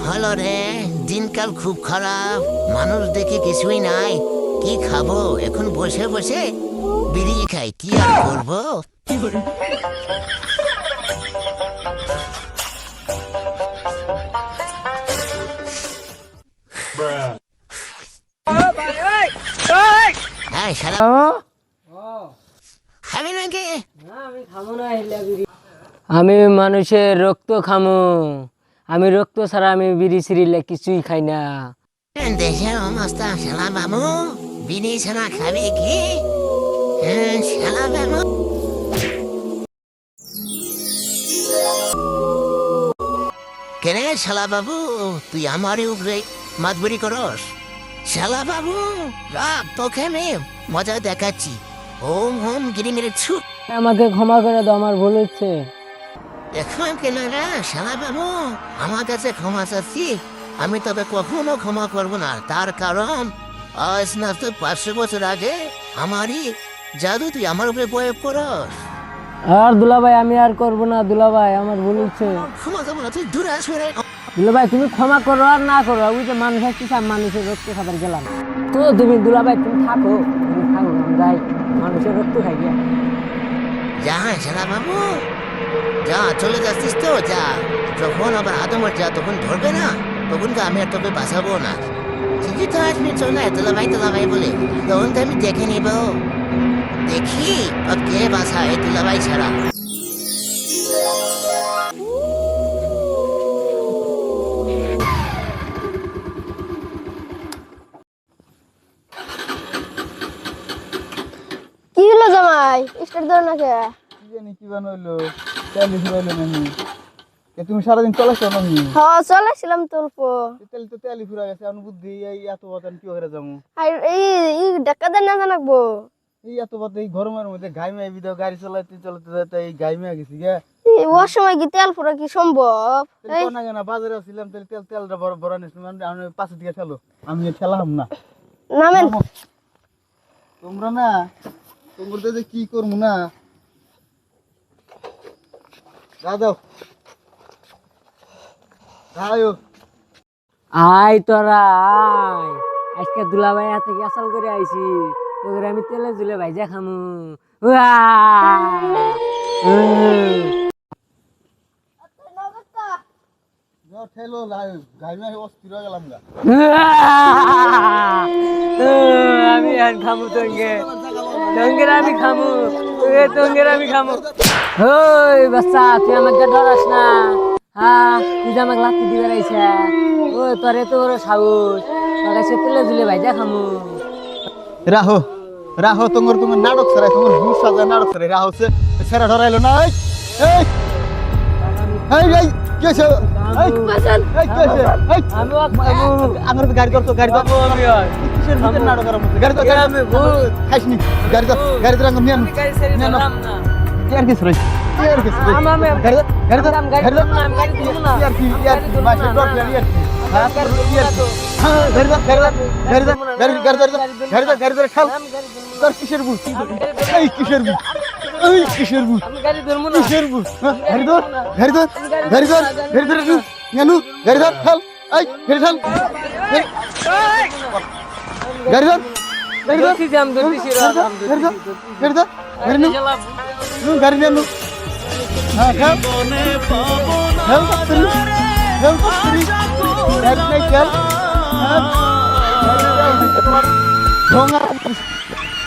হলো রে? দিনকাল খুব খারাপ, মানুষ দেখে কিছুই নাই। কি খাবো এখন? বসে বসে বিড়ি খাই, কি আর করবো। হ্যাঁ সারা খাবি নাকি? আমি মানুষের রক্ত খামু। আমি রক্ত ছাড়া আমি বিড়ি সিরিলে কিছুই খাই না। দেশের অবস্থা শালা বাবু, বিড়ি ছাড়া খাবি কি? হ্যাঁ শালা বাবু, কেন শালা বাবু তুই আমার উপরে মাতবুরি করস? শালা বাবু রাগ, তোকে আমি মজা দেখাচ্ছি। ওম হোম গিরি মেরে ছুট। আমাকে ক্ষমা করে দাও, আমার ভুল হচ্ছে। এখন কেন রে শালা বাবু আমার কাছে ক্ষমা চাচ্ছি? আমি তবে কখনো ক্ষমা করব না, তার কারণ আজ না তো 500 বছর আগে আমারই জাদু তুই আমার উপরে প্রয়োগ করস। আর দুলাভাই আমি আর করবো না। দুলাভাই আমার ভুল হচ্ছে। ক্ষমা দেবো না, তুই দূরে আসবে রে। দুলাভাই তুমি ক্ষমা করো আর না করো, ওই যে মানুষ আসতেছে, আমি মানুষের রক্ত খাবার গেলাম তো। তুমি দুলাভাই তুমি থাকো, তুমি থাকো, আমি যাই মানুষের রক্ত খাই গিয়া। যা শালা বাবু যা, চলে যাচ্ছিস তো যা। যখন আবার আদমর যা তখন ধরবে না, তখন তো আমি আর তোকে বাঁচাবো না। ঠিকই তো আসবি, চলে তোলা ভাই বলে, তখন তো আমি দেখে নিব। দেখি আর কে বাঁচায় তোলা ভাই ছাড়া। কি হলো জামাই, স্টার্ট দাও না কে? কি জানি কি বানাইলো, তেলে ফুরাইলো নাকি? তুমি সারাদিন চলাছো নাকি? হ্যাঁ চলেছিলাম তোলপো। তেল তো তেলি ফুরা গেছে, আমি বুদ্ধি এই এত বাতান কি করে যাবো? আর এই ডাক্কা দেন না জানাকবো। এই এত বাত এই গরমের মধ্যে ঘাইমে বিদাও, গাড়ি চালাতে চালাতে যাতে এই ঘাইমে গেছি গে। ওর সময় কি তেল পুরা কি সম্ভব? তেল তো না কেন, বাজারে ছিলাম তেল তেল তেলটা বড় বড় নিছিলাম, আমি পাশে দিকে ঠেলো, আমি ঠেলাম না। নামেন। তোমরা না, তোমরা যে কি করবো না, দাদাও আয়ো। আয় তোরা আয়, আজকে দুলাভাই হাতে গেসাল করে আইছি, তোদের আমি তেলে জুলে ভাইজা খামু। উয়া! যাও ঠেলো, ঘাইমে অস্থির হয়ে গেলাম গা। আমি আর খামু তোকে, তোঙ্গের আমি খামু, তোঙ্গের আমি খামু। ওই বাচ্চা তুই আমাকে ডরাস না? হ্যাঁ তুই যে আমাকে লাথি দিবে রাইছে, ও তোর এত বড় সাহস, তোর কাছে তেলে জুলে ভাইজা খামু। রাহো রাহো, তোমার তোমার নাটক ছাড়াই, তোমার ভূত সাজা নাটক ছাড়াই রাহো। সেরা ধরাইলো না। এই এই এই কি হইছে? এই বাসান এই কি হইছে? এই আমি খামু। আমার তো গাড়ি করতো, গাড়ি খামু আমি আর কিসের ভিতর নাটক করার মধ্যে? গাড়ি তো আমি ভূত। খাইসনি, গাড়ি তো রঙ নিয়ে আমি গাড়ি ছেড়ে দিলাম না। কি আর কিছু রইছে, কি আর কিছু রইছে? আমি গাড়ি তো গাড়ি তো আমি গাড়ি গাড়ি তো তুলবো না, আমি গাড়ি তুলবো না। কি আর কি মাসে ডট প্ল্যান ইয়ার কি? হ্যাঁ গাড়ি তুলবো না তো। হ্যাঁ গাড়ি তো গাড়ি তো খাও। আমি গাড়ি তুলবো না। তোর কিসের ভূত? এই কিসের ভূত? এই কিসের ভূত? আমি গাড়ি তুলবো না। কিসের ভূত? গাড়ি ধর গাড়ি ধর গাড়ি ধর গাড়ি ধর জানু, গাড়ি ধর ঠাল। এই গাড়ি ঠাল, গাড়ি ধর গাড়ি ধর ধরছি যে আমি ধরছি রে, আমি গাড়ি ধর ধরছি। গাড়ি ধর গাড়ি নো শালা গাড়ি নো। হ্যাঁ ঠাল ঠাল তুই ঠাল তুই গাড়ি নাই চল। হ্যাঁ ঢোঙা